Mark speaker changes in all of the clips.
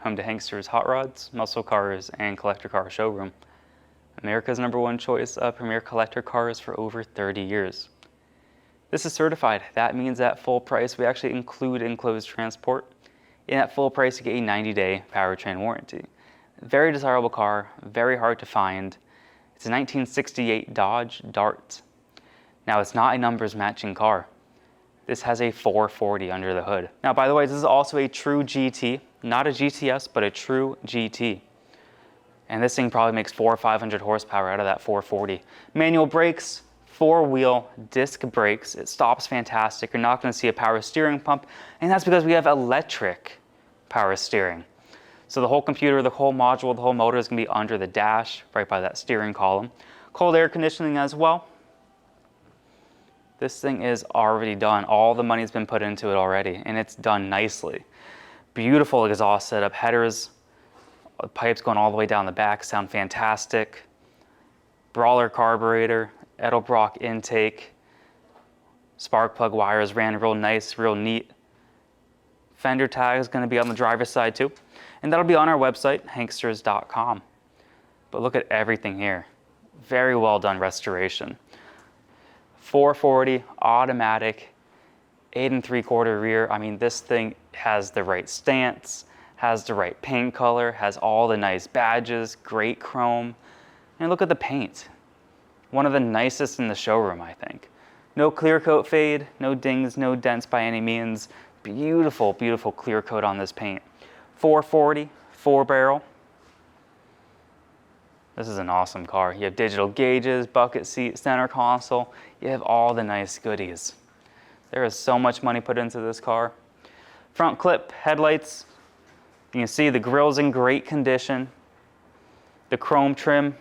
Speaker 1: home to Hankster's Hot Rods, Muscle Cars, and Collector Car Showroom. America's #1 choice of premier collector cars for over 30 years. This is certified. That means at full price, we actually include enclosed transport. And at full price, you get a 90-day powertrain warranty. Very desirable car, very hard to find. It's a 1968 Dodge Dart. Now, it's not a numbers matching car. This has a 440 under the hood. Now, by the way, this is also a true GT, not a GTS, but a true GT. And this thing probably makes 400 or 500 horsepower out of that 440. Manual brakes, 4-wheel disc brakes. It stops fantastic. You're not going to see a power steering pump, and that's because we have electric power steering. So the whole computer, the whole module, the whole motor is going to be under the dash, right by that steering column. Cold air conditioning as well. This thing is already done. All the money's been put into it already, and it's done nicely. Beautiful exhaust setup. Headers, pipes going all the way down the back sound fantastic. Brawler carburetor, Edelbrock intake. Spark plug wires ran real nice, real neat. Fender tag is going to be on the driver's side too. And that'll be on our website, hanksters.com. But look at everything here. Very well done restoration. 440 automatic, 8 3/4 rear. I mean, this thing has the right stance, has the right paint color, has all the nice badges, great chrome. And look at the paint. One of the nicest in the showroom, I think. No clear coat fade, no dings, no dents by any means. Beautiful, beautiful clear coat on this paint. 440, 4-barrel. This is an awesome car. You have digital gauges, bucket seat, center console. You have all the nice goodies. There is so much money put into this car. Front clip, headlights. You can see the grille's in great condition. The chrome trim,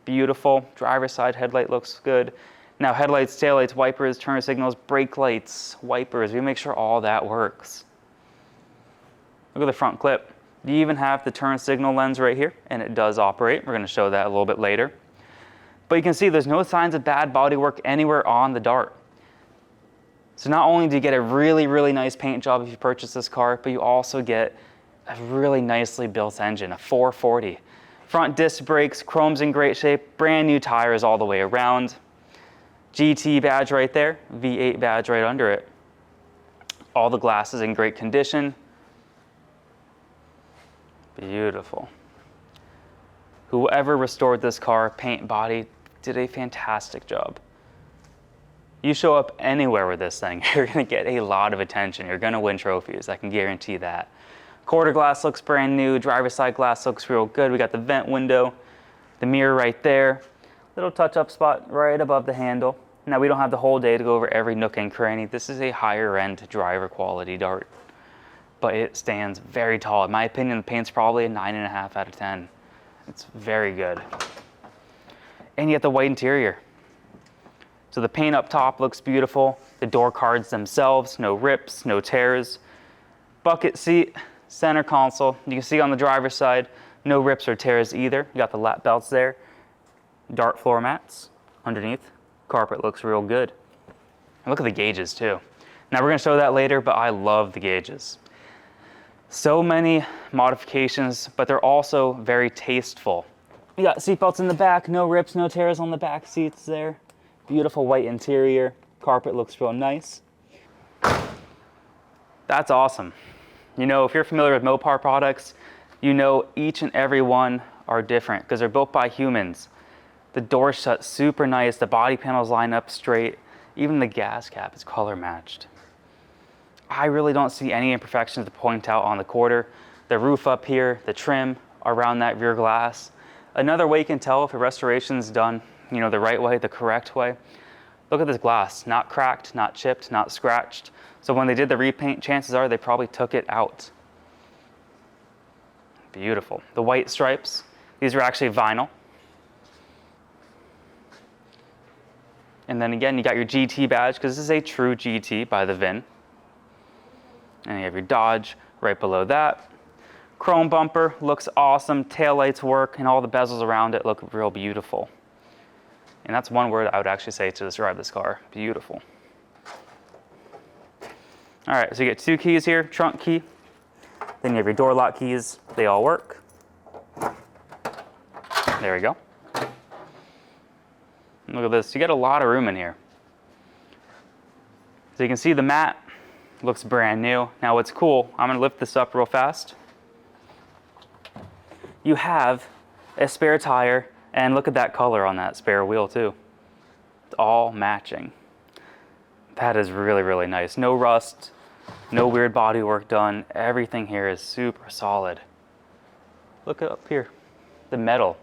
Speaker 1: beautiful. Driver's side headlight looks good. Now headlights, taillights, wipers, turn signals, brake lights, wipers. We make sure all that works. Look at the front clip. You even have the turn signal lens right here, and it does operate. We're going to show that a little bit later. But you can see there's no signs of bad bodywork anywhere on the Dart. So not only do you get a really, really nice paint job if you purchase this car, but you also get a really nicely built engine, a 440. Front disc brakes, chrome's in great shape, brand new tires all the way around. GT badge right there, V8 badge right under it. All the glass is in great condition. Beautiful. Whoever restored this car, paint, body, did a fantastic job. You show up anywhere with this thing, you're going to get a lot of attention. You're going to win trophies, I can guarantee that. Quarter glass looks brand new. Driver's side glass looks real good. We got the vent window, the mirror right there. Little touch-up spot right above the handle. Now, we don't have the whole day to go over every nook and cranny. This is a higher-end driver quality Dart, but it stands very tall. In my opinion, the paint's probably a 9.5 out of 10. It's very good. And you have the white interior. So the paint up top looks beautiful. The door cards themselves, no rips, no tears. Bucket seat, center console. You can see on the driver's side, no rips or tears either. You got the lap belts there. Dart floor mats underneath. Carpet looks real good. And look at the gauges too. Now we're going to show that later, but I love the gauges. So many modifications, but they're also very tasteful. You got seatbelts in the back, no rips, no tears on the back seats there. Beautiful white interior. Carpet looks real nice. That's awesome. You know, if you're familiar with Mopar products, you know each and every one are different because they're built by humans. The doors shut super nice, the body panels line up straight, even the gas cap is color matched. I really don't see any imperfections to point out on the quarter. The roof up here, the trim around that rear glass. Another way you can tell if a restoration's done, you know, the right way, the correct way. Look at this glass, not cracked, not chipped, not scratched. So when they did the repaint, chances are they probably took it out. Beautiful. The white stripes, these are actually vinyl. And then again, you got your GT badge, because this is a true GT by the VIN. And you have your Dodge right below that. Chrome bumper looks awesome. Taillights work, and all the bezels around it look real beautiful. And that's one word I would actually say to describe this car. Beautiful. All right, so you get two keys here, trunk key, Then you have your door lock keys. They all work. There we go. Look at this. You get a lot of room in here. So you can see the mat looks brand new. Now what's cool, I'm going to lift this up real fast. You have a spare tire, and look at that color on that spare wheel too. It's all matching. That is really, really nice. No rust, no weird body work done. Everything here is super solid. Look up here, the metal.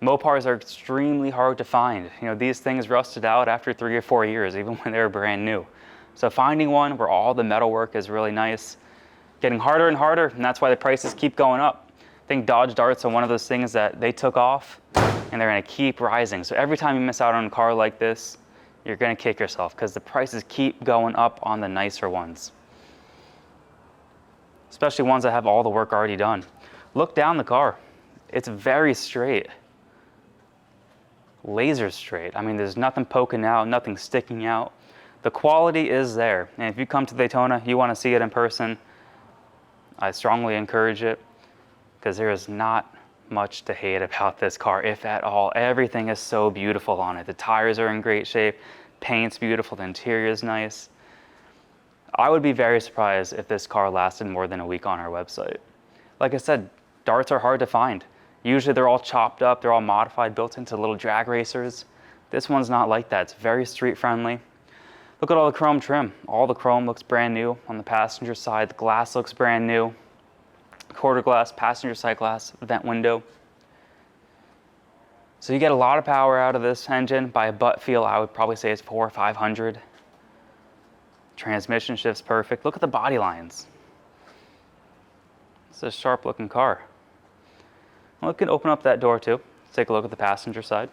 Speaker 1: Mopars are extremely hard to find. You know, these things rusted out after 3 or 4 years, even when they were brand new. So finding one where all the metal work is really nice, getting harder and harder, and that's why the prices keep going up. I think Dodge Darts are one of those things that they took off and they're gonna keep rising. So every time you miss out on a car like this, you're gonna kick yourself because the prices keep going up on the nicer ones. Especially ones that have all the work already done. Look down the car. It's very straight. Laser straight. I mean, there's nothing poking out, nothing sticking out. The quality is there. And if you come to Daytona, you wanna see it in person, I strongly encourage it, because there is not much to hate about this car, if at all. Everything is so beautiful on it. The tires are in great shape, paint's beautiful, the interior is nice. I would be very surprised if this car lasted more than a week on our website. Like I said, Darts are hard to find. Usually they're all chopped up, they're all modified, built into little drag racers. This one's not like that, it's very street friendly. Look at all the chrome trim. All the chrome looks brand new on the passenger side. The glass looks brand new. Quarter glass, passenger side glass, vent window. So you get a lot of power out of this engine. By a butt feel, I would probably say it's 400 or 500. Transmission shift's perfect. Look at the body lines. It's a sharp looking car. Well, we can open up that door too. Let's take a look at the passenger side.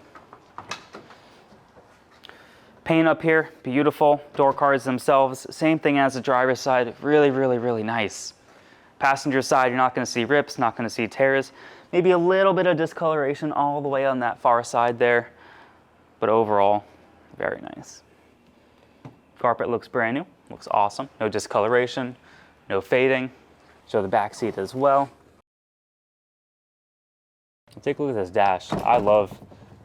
Speaker 1: Paint up here, beautiful. Door cards themselves, same thing as the driver's side. Really, really, really nice. Passenger side, you're not going to see rips, not going to see tears. Maybe a little bit of discoloration all the way on that far side there. But overall, very nice. Carpet looks brand new, looks awesome. No discoloration, no fading. Show the back seat as well. Take a look at this dash. I love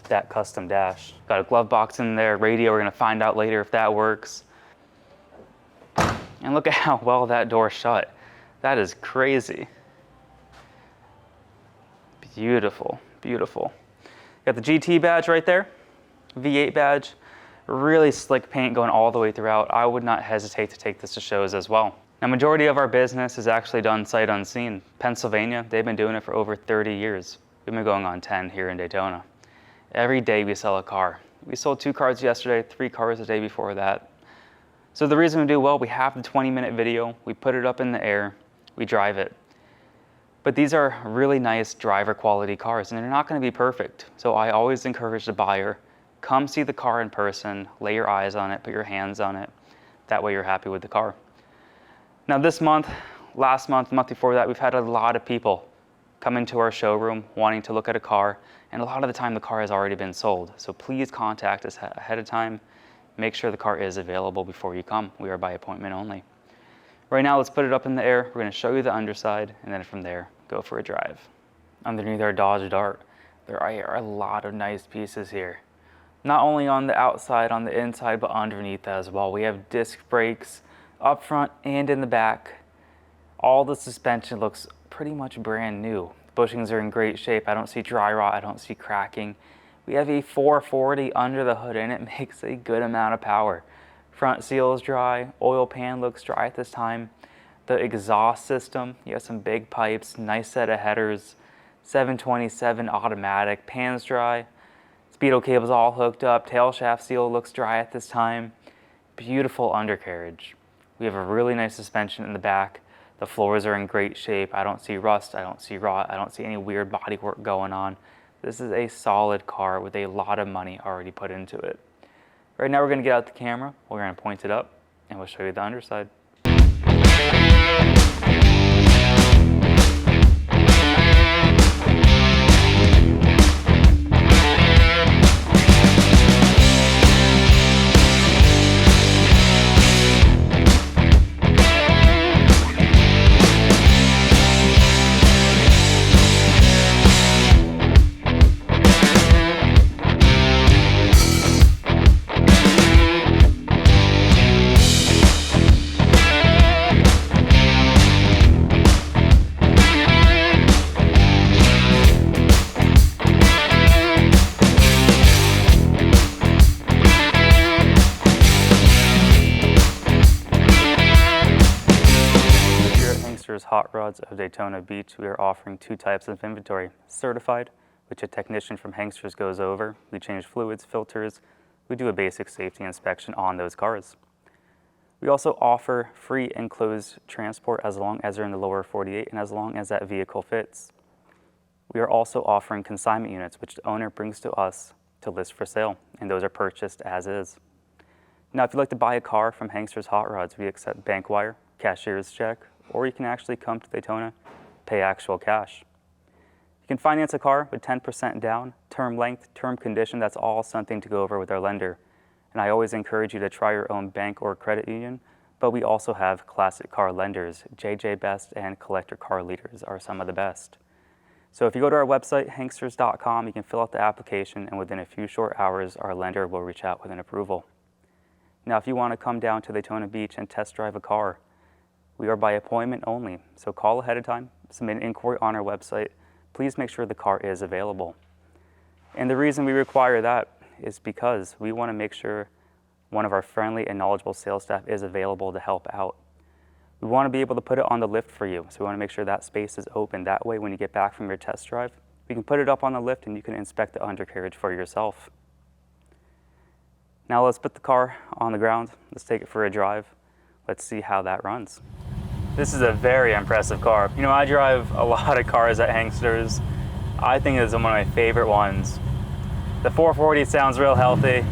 Speaker 1: that custom dash. Got a glove box in there, radio, we're going to find out later if that works. And look at how well that door shut. That is crazy. Beautiful, beautiful. Got the GT badge right there, V8 badge. Really slick paint going all the way throughout. I would not hesitate to take this to shows as well. Now, majority of our business is actually done sight unseen. Pennsylvania, they've been doing it for over 30 years. We've been going on 10 here in Daytona. Every day we sell a car. We sold 2 cars yesterday, 3 cars the day before that. So the reason we do well, we have the 20-minute video, we put it up in the air, we drive it. But these are really nice driver quality cars and they're not going to be perfect. So I always encourage the buyer, come see the car in person, lay your eyes on it, put your hands on it. That way you're happy with the car. Now this month, last month, the month before that, we've had a lot of people come into our showroom wanting to look at a car, and a lot of the time the car has already been sold. So please contact us ahead of time. Make sure the car is available before you come. We are by appointment only. Right now, let's put it up in the air. We're going to show you the underside, and then from there, go for a drive. Underneath our Dodge Dart, there are a lot of nice pieces here. Not only on the outside, on the inside, but underneath as well. We have disc brakes up front and in the back. All the suspension looks pretty much brand new. The bushings are in great shape. I don't see dry rot. I don't see cracking. We have a 440 under the hood, and it makes a good amount of power. Front seal is dry. Oil pan looks dry at this time. The exhaust system, you have some big pipes, nice set of headers, 727 automatic, pan's dry. Speedo cable's all hooked up. Tail shaft seal looks dry at this time. Beautiful undercarriage. We have a really nice suspension in the back. The floors are in great shape. I don't see rust. I don't see rot. I don't see any weird bodywork going on. This is a solid car with a lot of money already put into it. Right now we're going to get out the camera. We're going to point it up and we'll show you the underside. Hankster's Hot Rods of Daytona Beach, we are offering 2 types of inventory: certified, which a technician from Hankster's goes over. We change fluids, filters, we do a basic safety inspection on those cars. We also offer free enclosed transport as long as they're in the lower 48 and as long as that vehicle fits. We are also offering consignment units, which the owner brings to us to list for sale, and those are purchased as is. Now, if you'd like to buy a car from Hankster's Hot Rods, we accept bank wire, cashier's check, or you can actually come to Daytona, pay actual cash. You can finance a car with 10% down, term length, term condition. That's all something to go over with our lender. And I always encourage you to try your own bank or credit union, but we also have classic car lenders. JJ Best and Collector Car Leaders are some of the best. So if you go to our website, hanksters.com, you can fill out the application, and within a few short hours, our lender will reach out with an approval. Now, if you want to come down to Daytona Beach and test drive a car, we are by appointment only. So call ahead of time, submit an inquiry on our website. Please make sure the car is available. And the reason we require that is because we want to make sure one of our friendly and knowledgeable sales staff is available to help out. We want to be able to put it on the lift for you, so we want to make sure that space is open. That way, when you get back from your test drive, we can put it up on the lift and you can inspect the undercarriage for yourself. Now let's put the car on the ground. Let's take it for a drive. Let's see how that runs. This is a very impressive car. You know, I drive a lot of cars at Hankster's. I think it's one of my favorite ones. The 440 sounds real healthy.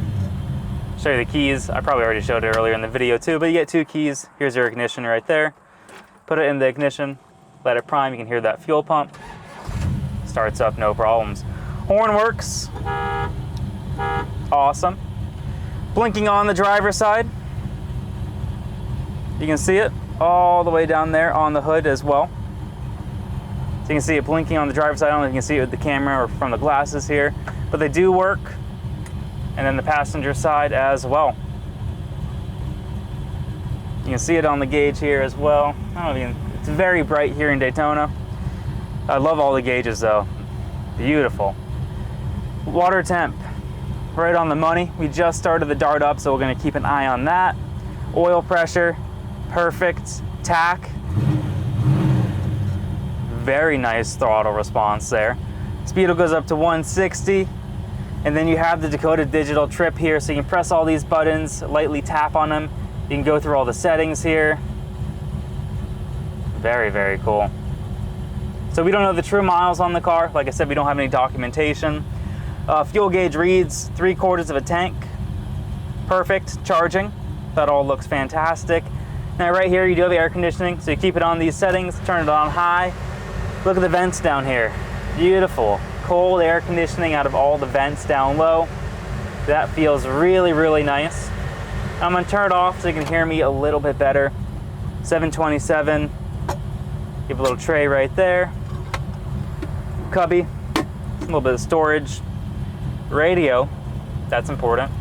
Speaker 1: Show you the keys. I probably already showed it earlier in the video too, but you get 2 keys. Here's your ignition right there. Put it in the ignition, let it prime. You can hear that fuel pump. Starts up, no problems. Horn works. Awesome. Blinking on the driver's side. You can see it all the way down there on the hood as well. So you can see it blinking on the driver's side. I don't know if you can see it with the camera or from the glasses here, but they do work. And then the passenger side as well. You can see it on the gauge here as well. I don't know if you can, it's very bright here in Daytona. I love all the gauges though. Beautiful. Water temp, right on the money. We just started the dart up, so we're gonna keep an eye on that. Oil pressure, perfect. Tack, very nice throttle response there. Speed goes up to 160. And then you have the Dakota digital trip here, so you can press all these buttons, lightly tap on them. You can go through all the settings here. Very, very cool. So we don't know the true miles on the car. Like I said, we don't have any documentation. Fuel gauge reads 3/4 of a tank. Perfect charging. That all looks fantastic. Now right here, you do have air conditioning, so you keep it on these settings, turn it on high. Look at the vents down here. Beautiful. Cold air conditioning out of all the vents down low. That feels really, really nice. I'm gonna turn it off so you can hear me a little bit better. 727, give a little tray right there. Cubby, a little bit of storage. Radio, that's important.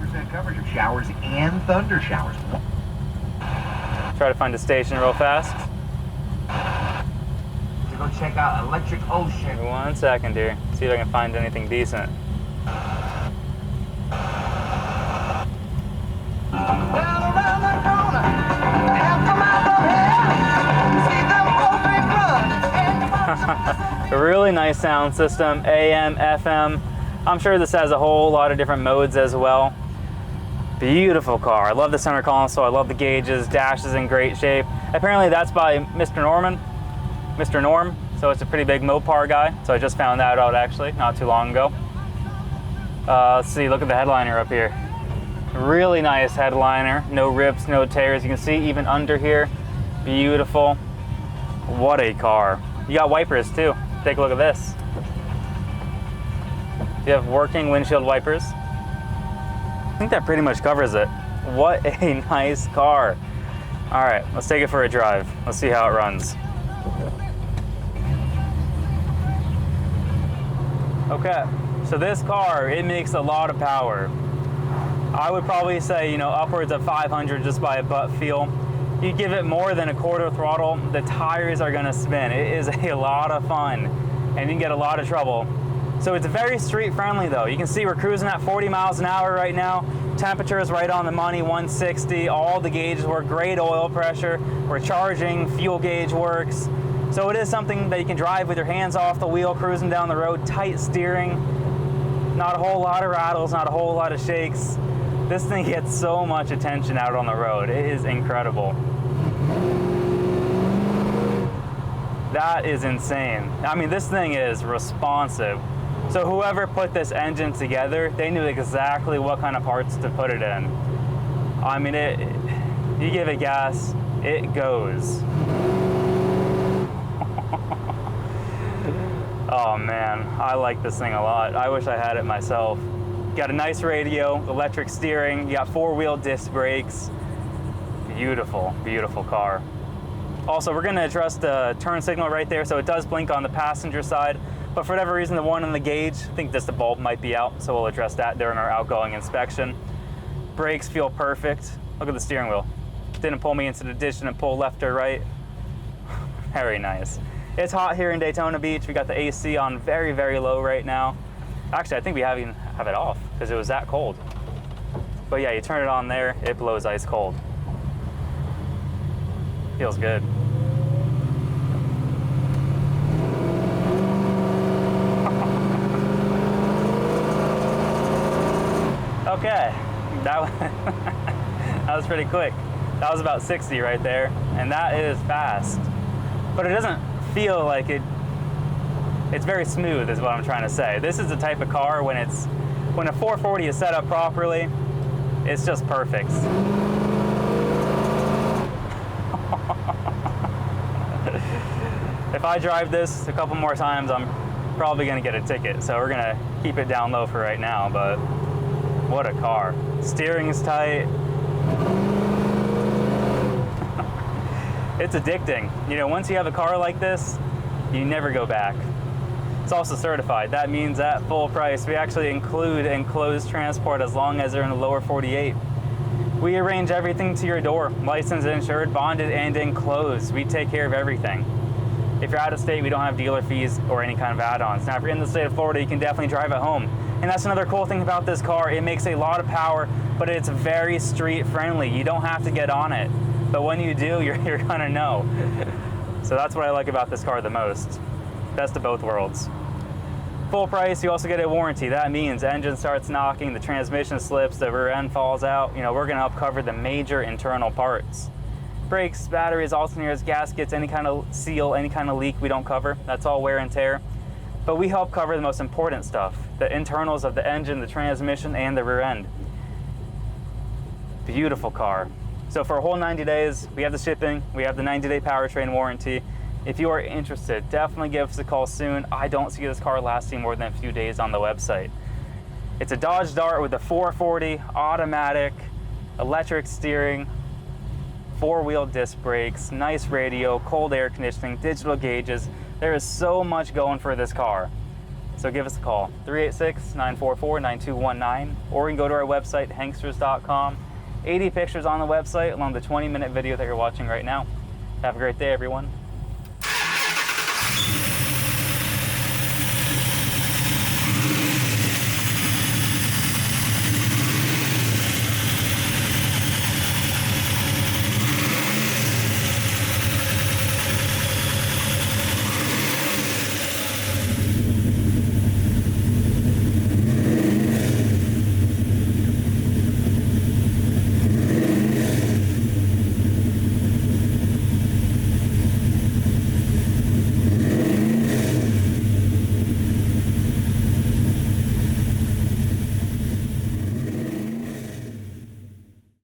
Speaker 2: 70% coverage of showers and thunder showers.
Speaker 1: Try to find a station real fast.
Speaker 2: Go check out Electric Ocean.
Speaker 1: 1 second here. See if I can find anything decent. A really nice sound system, AM, FM. I'm sure this has a whole lot of different modes as well. Beautiful car. I love the center console. I love the gauges. Dash is in great shape. Apparently that's by Mr. Norm, so it's a pretty big Mopar guy. So I just found that out actually not too long ago. Let's see, look at the headliner up here. Really nice headliner, no rips, no tears. You can see even under here, beautiful. What a car. You got wipers too. Take a look at this. You have working windshield wipers. I think that pretty much covers it. What a nice car. All right, let's take it for a drive. Let's see how it runs. Okay, so this car, it makes a lot of power. I would probably say, you know, upwards of 500 just by a butt feel. You give it more than a quarter throttle, the tires are gonna spin. It is a lot of fun, and you can get a lot of trouble So it's very street friendly though. You can see we're cruising at 40 miles an hour right now. Temperature is right on the money, 160. All the gauges work, great oil pressure. We're charging, fuel gauge works. So it is something that you can drive with your hands off the wheel, cruising down the road, tight steering. Not a whole lot of rattles, not a whole lot of shakes. This thing gets so much attention out on the road. It is incredible. That is insane. I mean, this thing is responsive. So whoever put this engine together, they knew exactly what kind of parts to put it in. I mean, you give it gas, it goes. Oh man, I like this thing a lot. I wish I had it myself. Got a nice radio, electric steering, you got 4-wheel disc brakes. Beautiful, beautiful car. Also, we're gonna address the turn signal right there, so it does blink on the passenger side, but for whatever reason, the one on the gauge, I think just the bulb might be out, so we'll address that during our outgoing inspection. Brakes feel perfect. Look at the steering wheel. Didn't pull me into the ditch, didn't pull left or right. Very nice. It's hot here in Daytona Beach. We got the AC on very, very low right now. Actually, I think we even have it off because it was that cold. But yeah, you turn it on there, it blows ice cold. Feels good. Okay, that was pretty quick. That was about 60 right there, and that is fast. But it doesn't feel like it. It's very smooth is what I'm trying to say. This is the type of car when a 440 is set up properly, it's just perfect. If I drive this a couple more times, I'm probably gonna get a ticket. So we're gonna keep it down low for right now, but what a car. Steering is tight. It's addicting. You know, once you have a car like this, you never go back. It's also certified. That means at full price, we actually include enclosed transport as long as they're in the lower 48. We arrange everything to your door, licensed, insured, bonded, and enclosed. We take care of everything. If you're out of state, we don't have dealer fees or any kind of add-ons. Now, if you're in the state of Florida, you can definitely drive at home. And that's another cool thing about this car. It makes a lot of power, but it's very street friendly. You don't have to get on it. But when you do, you're gonna know. So that's what I like about this car the most. Best of both worlds. Full price, you also get a warranty. That means the engine starts knocking, the transmission slips, the rear end falls out. You know, we're gonna help cover the major internal parts. Brakes, batteries, alternators, gaskets, any kind of seal, any kind of leak we don't cover. That's all wear and tear. But we help cover the most important stuff, the internals of the engine, the transmission, and the rear end. Beautiful car. So for a whole 90 days, we have the shipping, we have the 90-day powertrain warranty. If you are interested, definitely give us a call soon. I don't see this car lasting more than a few days on the website. It's a Dodge Dart with a 440, automatic, electric steering, 4-wheel disc brakes, nice radio, cold air conditioning, digital gauges. There is so much going for this car. So give us a call, 386-944-9219, or you can go to our website, hanksters.com. 80 pictures on the website along the 20-minute video that you're watching right now. Have a great day, everyone.